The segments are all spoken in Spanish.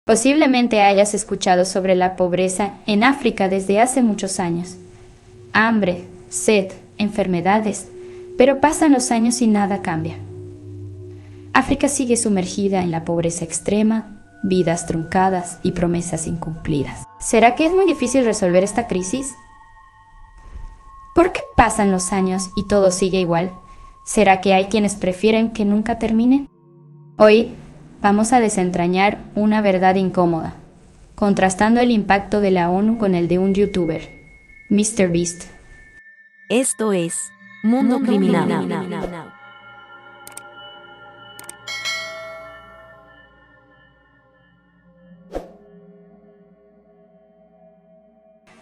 Posiblemente hayas escuchado sobre la pobreza en África desde hace muchos años. Hambre, sed, enfermedades, pero pasan los años y nada cambia. África sigue sumergida en la pobreza extrema, vidas truncadas y promesas incumplidas. ¿Será que es muy difícil resolver esta crisis? ¿Por qué pasan los años y todo sigue igual? ¿Será que hay quienes prefieren que nunca termine? Hoy vamos a desentrañar una verdad incómoda, contrastando el impacto de la ONU con el de un youtuber, MrBeast. Esto es Mundo Criminal.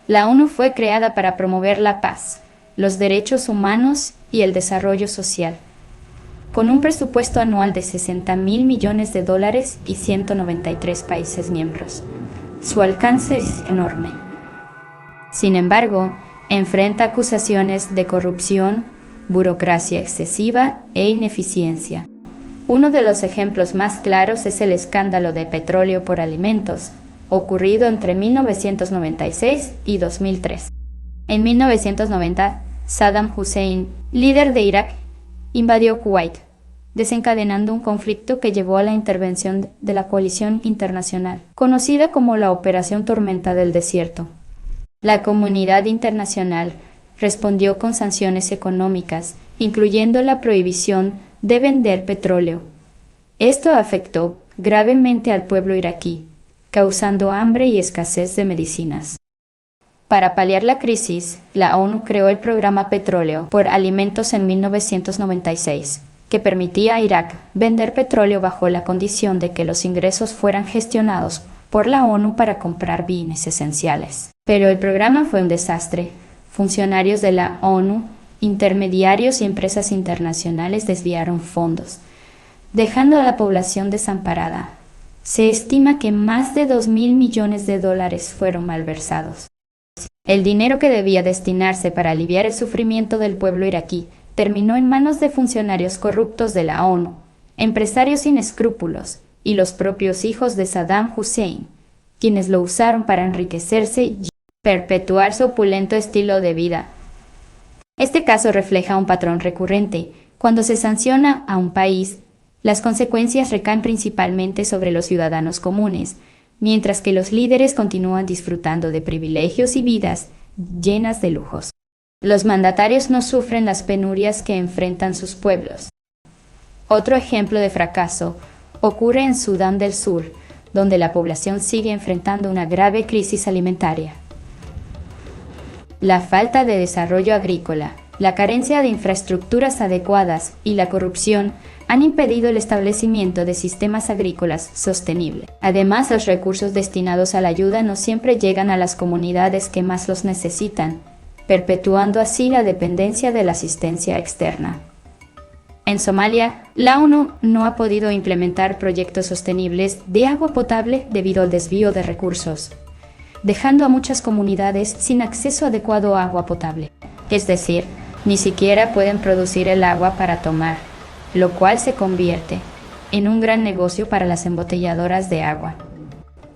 La ONU fue creada para promover la paz, los derechos humanos y el desarrollo social. Con un presupuesto anual de 60.000 millones de dólares y 193 países miembros. Su alcance es enorme. Sin embargo, enfrenta acusaciones de corrupción, burocracia excesiva e ineficiencia. Uno de los ejemplos más claros es el escándalo de petróleo por alimentos, ocurrido entre 1996 y 2003. En 1990, Saddam Hussein, líder de Irak, invadió Kuwait, desencadenando un conflicto que llevó a la intervención de la coalición internacional, conocida como la Operación Tormenta del Desierto. La comunidad internacional respondió con sanciones económicas, incluyendo la prohibición de vender petróleo. Esto afectó gravemente al pueblo iraquí, causando hambre y escasez de medicinas. Para paliar la crisis, la ONU creó el programa Petróleo por Alimentos en 1996, que permitía a Irak vender petróleo bajo la condición de que los ingresos fueran gestionados por la ONU para comprar bienes esenciales. Pero el programa fue un desastre. Funcionarios de la ONU, intermediarios y empresas internacionales desviaron fondos, dejando a la población desamparada. Se estima que más de 2.000 millones de dólares fueron malversados. El dinero que debía destinarse para aliviar el sufrimiento del pueblo iraquí terminó en manos de funcionarios corruptos de la ONU, empresarios sin escrúpulos y los propios hijos de Saddam Hussein, quienes lo usaron para enriquecerse y perpetuar su opulento estilo de vida. Este caso refleja un patrón recurrente. Cuando se sanciona a un país, las consecuencias recaen principalmente sobre los ciudadanos comunes, mientras que los líderes continúan disfrutando de privilegios y vidas llenas de lujos. Los mandatarios no sufren las penurias que enfrentan sus pueblos. Otro ejemplo de fracaso ocurre en Sudán del Sur, donde la población sigue enfrentando una grave crisis alimentaria. La falta de desarrollo agrícola, la carencia de infraestructuras adecuadas y la corrupción han impedido el establecimiento de sistemas agrícolas sostenibles. Además, los recursos destinados a la ayuda no siempre llegan a las comunidades que más los necesitan, perpetuando así la dependencia de la asistencia externa. En Somalia, la ONU no ha podido implementar proyectos sostenibles de agua potable debido al desvío de recursos, dejando a muchas comunidades sin acceso adecuado a agua potable. Es decir, ni siquiera pueden producir el agua para tomar, lo cual se convierte en un gran negocio para las embotelladoras de agua.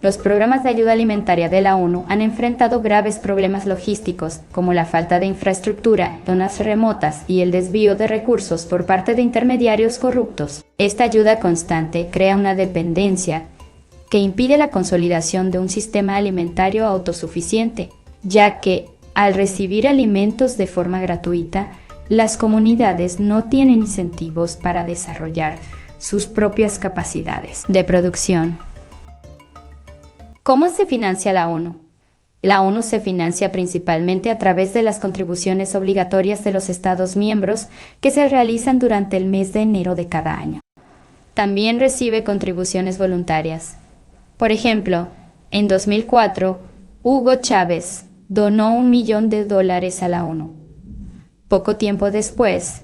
Los programas de ayuda alimentaria de la ONU han enfrentado graves problemas logísticos, como la falta de infraestructura, zonas remotas y el desvío de recursos por parte de intermediarios corruptos. Esta ayuda constante crea una dependencia que impide la consolidación de un sistema alimentario autosuficiente, ya que, al recibir alimentos de forma gratuita, las comunidades no tienen incentivos para desarrollar sus propias capacidades de producción. ¿Cómo se financia la ONU? La ONU se financia principalmente a través de las contribuciones obligatorias de los Estados miembros que se realizan durante el mes de enero de cada año. También recibe contribuciones voluntarias. Por ejemplo, en 2004, Hugo Chávez donó $1 millón a la ONU. Poco tiempo después,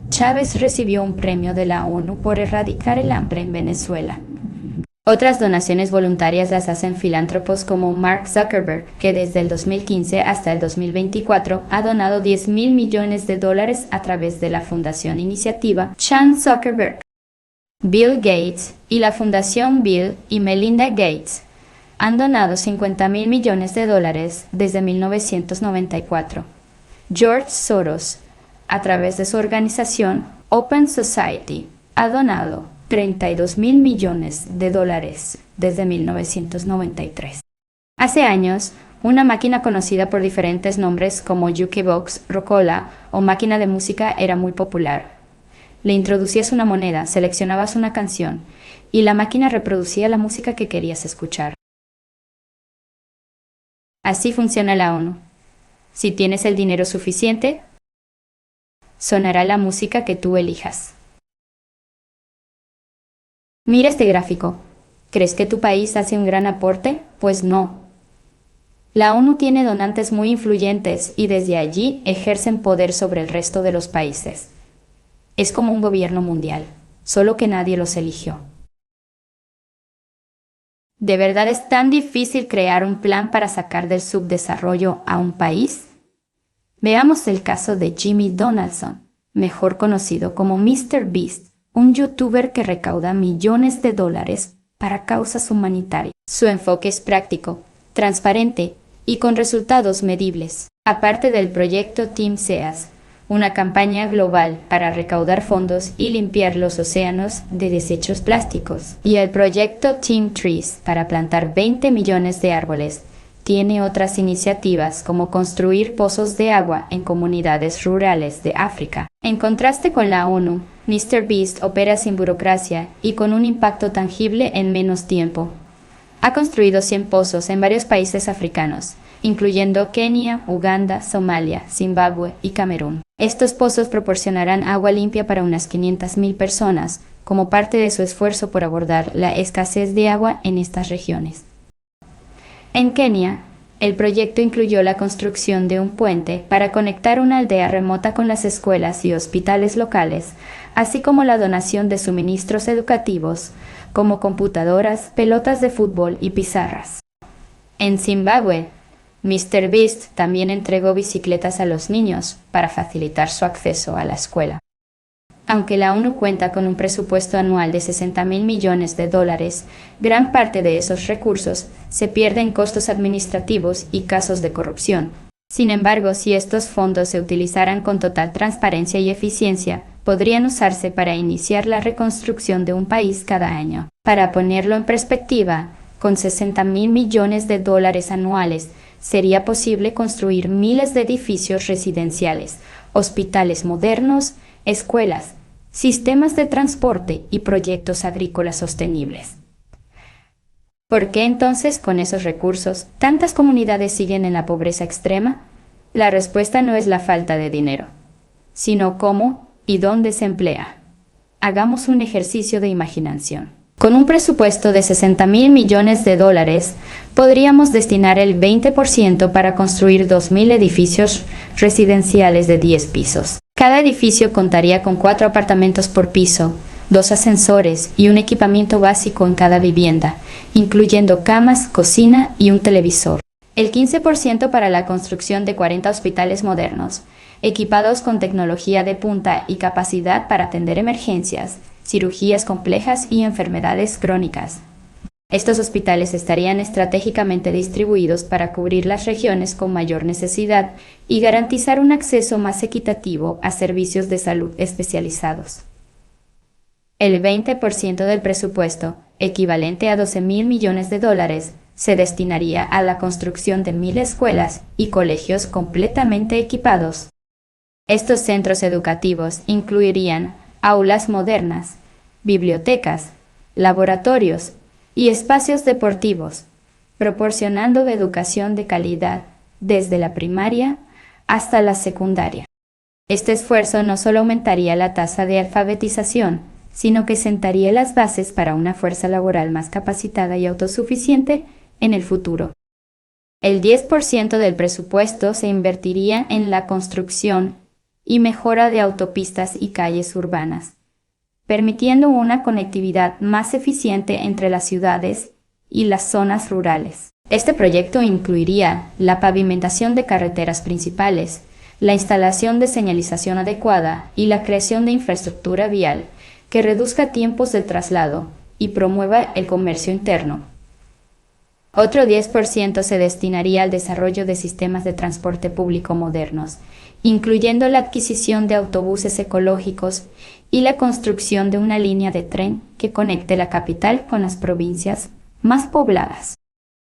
Chávez recibió un premio de la ONU por erradicar el hambre en Venezuela. Otras donaciones voluntarias las hacen filántropos como Mark Zuckerberg, que desde el 2015 hasta el 2024 ha donado $10.000 millones a través de la Fundación Iniciativa Chan Zuckerberg. Bill Gates y la Fundación Bill y Melinda Gates han donado 50.000 millones de dólares desde 1994. George Soros, a través de su organización Open Society, ha donado 32.000 millones de dólares desde 1993. Hace años, una máquina conocida por diferentes nombres como Jukebox, Rocola o máquina de música era muy popular. Le introducías una moneda, seleccionabas una canción y la máquina reproducía la música que querías escuchar. Así funciona la ONU. Si tienes el dinero suficiente, sonará la música que tú elijas. Mira este gráfico. ¿Crees que tu país hace un gran aporte? Pues no. La ONU tiene donantes muy influyentes y desde allí ejercen poder sobre el resto de los países. Es como un gobierno mundial, solo que nadie los eligió. ¿De verdad es tan difícil crear un plan para sacar del subdesarrollo a un país? Veamos el caso de Jimmy Donaldson, mejor conocido como MrBeast, un youtuber que recauda millones de dólares para causas humanitarias. Su enfoque es práctico, transparente y con resultados medibles. Aparte del proyecto Team SEAS, una campaña global para recaudar fondos y limpiar los océanos de desechos plásticos, y el proyecto Team Trees para plantar 20 millones de árboles, tiene otras iniciativas como construir pozos de agua en comunidades rurales de África. En contraste con la ONU, MrBeast opera sin burocracia y con un impacto tangible en menos tiempo. Ha construido 100 pozos en varios países africanos, incluyendo Kenia, Uganda, Somalia, Zimbabue y Camerún. Estos pozos proporcionarán agua limpia para unas 500.000 personas, como parte de su esfuerzo por abordar la escasez de agua en estas regiones. En Kenia, el proyecto incluyó la construcción de un puente para conectar una aldea remota con las escuelas y hospitales locales, así como la donación de suministros educativos, como computadoras, pelotas de fútbol y pizarras. En Zimbabue, MrBeast también entregó bicicletas a los niños para facilitar su acceso a la escuela. Aunque la ONU cuenta con un presupuesto anual de 60.000 millones de dólares, gran parte de esos recursos se pierde en costos administrativos y casos de corrupción. Sin embargo, si estos fondos se utilizaran con total transparencia y eficiencia, podrían usarse para iniciar la reconstrucción de un país cada año. Para ponerlo en perspectiva, con 60.000 millones de dólares anuales, sería posible construir miles de edificios residenciales, hospitales modernos, escuelas, sistemas de transporte y proyectos agrícolas sostenibles. ¿Por qué entonces, con esos recursos, tantas comunidades siguen en la pobreza extrema? La respuesta no es la falta de dinero, sino cómo y dónde se emplea. Hagamos un ejercicio de imaginación. Con un presupuesto de 60.000 millones de dólares, podríamos destinar el 20% para construir 2.000 edificios residenciales de 10 pisos. Cada edificio contaría con 4 apartamentos por piso, 2 ascensores y un equipamiento básico en cada vivienda, incluyendo camas, cocina y un televisor. El 15% para la construcción de 40 hospitales modernos, equipados con tecnología de punta y capacidad para atender emergencias, cirugías complejas y enfermedades crónicas. Estos hospitales estarían estratégicamente distribuidos para cubrir las regiones con mayor necesidad y garantizar un acceso más equitativo a servicios de salud especializados. El 20% del presupuesto, equivalente a 12.000 millones de dólares, se destinaría a la construcción de 1.000 escuelas y colegios completamente equipados. Estos centros educativos incluirían aulas modernas, bibliotecas, laboratorios y espacios deportivos, proporcionando educación de calidad desde la primaria hasta la secundaria. Este esfuerzo no solo aumentaría la tasa de alfabetización, sino que sentaría las bases para una fuerza laboral más capacitada y autosuficiente en el futuro. El 10% del presupuesto se invertiría en la construcción y mejora de autopistas y calles urbanas, permitiendo una conectividad más eficiente entre las ciudades y las zonas rurales. Este proyecto incluiría la pavimentación de carreteras principales, la instalación de señalización adecuada y la creación de infraestructura vial que reduzca tiempos de traslado y promueva el comercio interno. Otro 10% se destinaría al desarrollo de sistemas de transporte público modernos, incluyendo la adquisición de autobuses ecológicos y la construcción de una línea de tren que conecte la capital con las provincias más pobladas.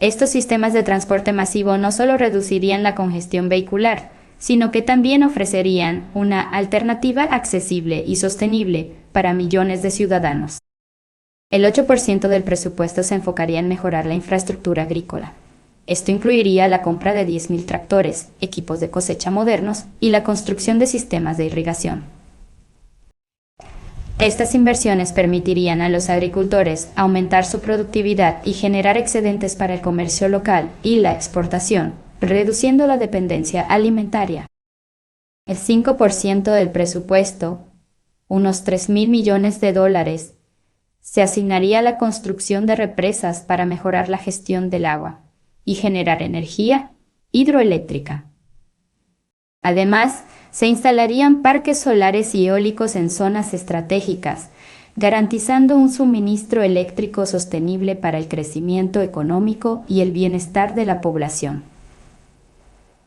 Estos sistemas de transporte masivo no solo reducirían la congestión vehicular, sino que también ofrecerían una alternativa accesible y sostenible para millones de ciudadanos. El 8% del presupuesto se enfocaría en mejorar la infraestructura agrícola. Esto incluiría la compra de 10.000 tractores, equipos de cosecha modernos y la construcción de sistemas de irrigación. Estas inversiones permitirían a los agricultores aumentar su productividad y generar excedentes para el comercio local y la exportación, reduciendo la dependencia alimentaria. El 5% del presupuesto, unos $3.000 millones, se asignaría a la construcción de represas para mejorar la gestión del agua y generar energía hidroeléctrica. Además, se instalarían parques solares y eólicos en zonas estratégicas, garantizando un suministro eléctrico sostenible para el crecimiento económico y el bienestar de la población.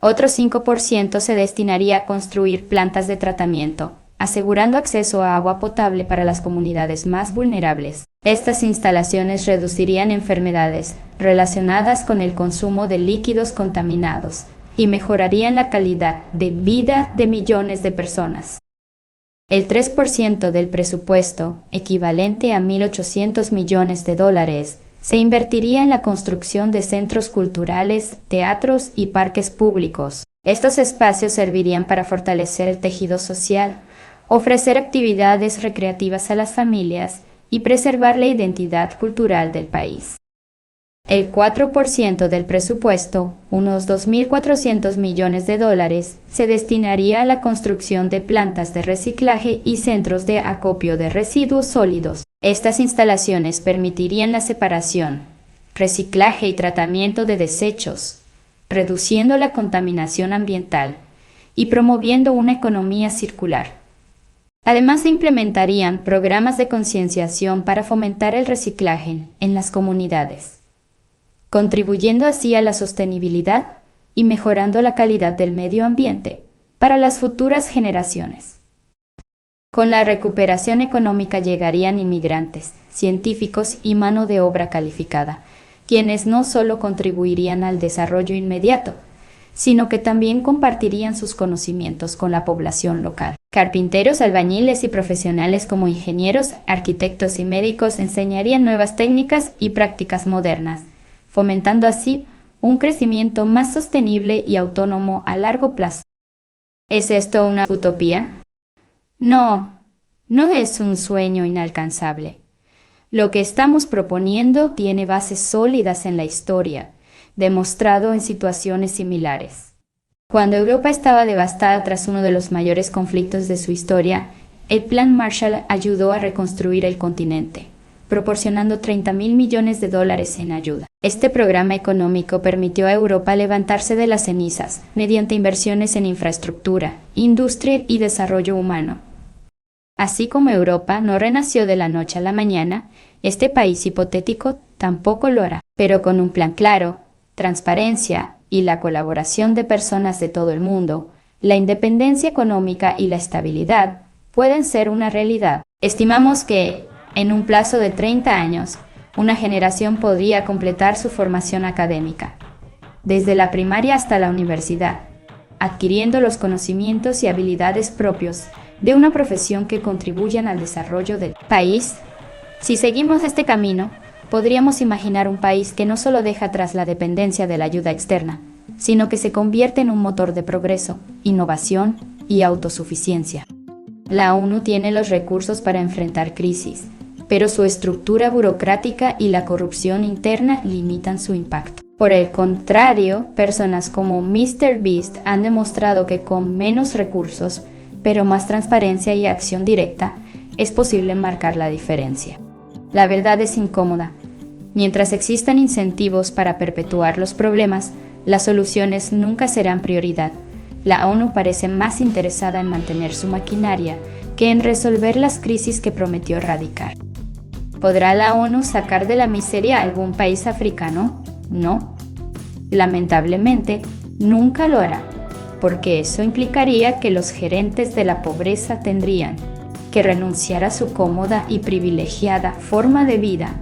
Otro 5% se destinaría a construir plantas de tratamiento, asegurando acceso a agua potable para las comunidades más vulnerables. Estas instalaciones reducirían enfermedades relacionadas con el consumo de líquidos contaminados y mejorarían la calidad de vida de millones de personas. El 3% del presupuesto, equivalente a $1.800 millones, se invertiría en la construcción de centros culturales, teatros y parques públicos. Estos espacios servirían para fortalecer el tejido social, ofrecer actividades recreativas a las familias y preservar la identidad cultural del país. El 4% del presupuesto, unos $2.400 millones, se destinaría a la construcción de plantas de reciclaje y centros de acopio de residuos sólidos. Estas instalaciones permitirían la separación, reciclaje y tratamiento de desechos, reduciendo la contaminación ambiental y promoviendo una economía circular. Además, se implementarían programas de concienciación para fomentar el reciclaje en las comunidades, contribuyendo así a la sostenibilidad y mejorando la calidad del medio ambiente para las futuras generaciones. Con la recuperación económica llegarían inmigrantes, científicos y mano de obra calificada, quienes no solo contribuirían al desarrollo inmediato, sino que también compartirían sus conocimientos con la población local. Carpinteros, albañiles y profesionales como ingenieros, arquitectos y médicos enseñarían nuevas técnicas y prácticas modernas, fomentando así un crecimiento más sostenible y autónomo a largo plazo. ¿Es esto una utopía? No, no es un sueño inalcanzable. Lo que estamos proponiendo tiene bases sólidas en la historia, demostrado en situaciones similares. Cuando Europa estaba devastada tras uno de los mayores conflictos de su historia, el Plan Marshall ayudó a reconstruir el continente, proporcionando $30.000 millones en ayuda. Este programa económico permitió a Europa levantarse de las cenizas mediante inversiones en infraestructura, industria y desarrollo humano. Así como Europa no renació de la noche a la mañana, este país hipotético tampoco lo hará, pero con un plan claro, transparencia y la colaboración de personas de todo el mundo, la independencia económica y la estabilidad pueden ser una realidad. Estimamos que, en un plazo de 30 años, una generación podría completar su formación académica, desde la primaria hasta la universidad, adquiriendo los conocimientos y habilidades propios de una profesión que contribuyan al desarrollo del país. Si seguimos este camino, podríamos imaginar un país que no solo deja atrás la dependencia de la ayuda externa, sino que se convierte en un motor de progreso, innovación y autosuficiencia. La ONU tiene los recursos para enfrentar crisis, pero su estructura burocrática y la corrupción interna limitan su impacto. Por el contrario, personas como MrBeast han demostrado que con menos recursos, pero más transparencia y acción directa, es posible marcar la diferencia. La verdad es incómoda. Mientras existan incentivos para perpetuar los problemas, las soluciones nunca serán prioridad. La ONU parece más interesada en mantener su maquinaria que en resolver las crisis que prometió erradicar. ¿Podrá la ONU sacar de la miseria a algún país africano? No. Lamentablemente, nunca lo hará, porque eso implicaría que los gerentes de la pobreza tendrían que renunciar a su cómoda y privilegiada forma de vida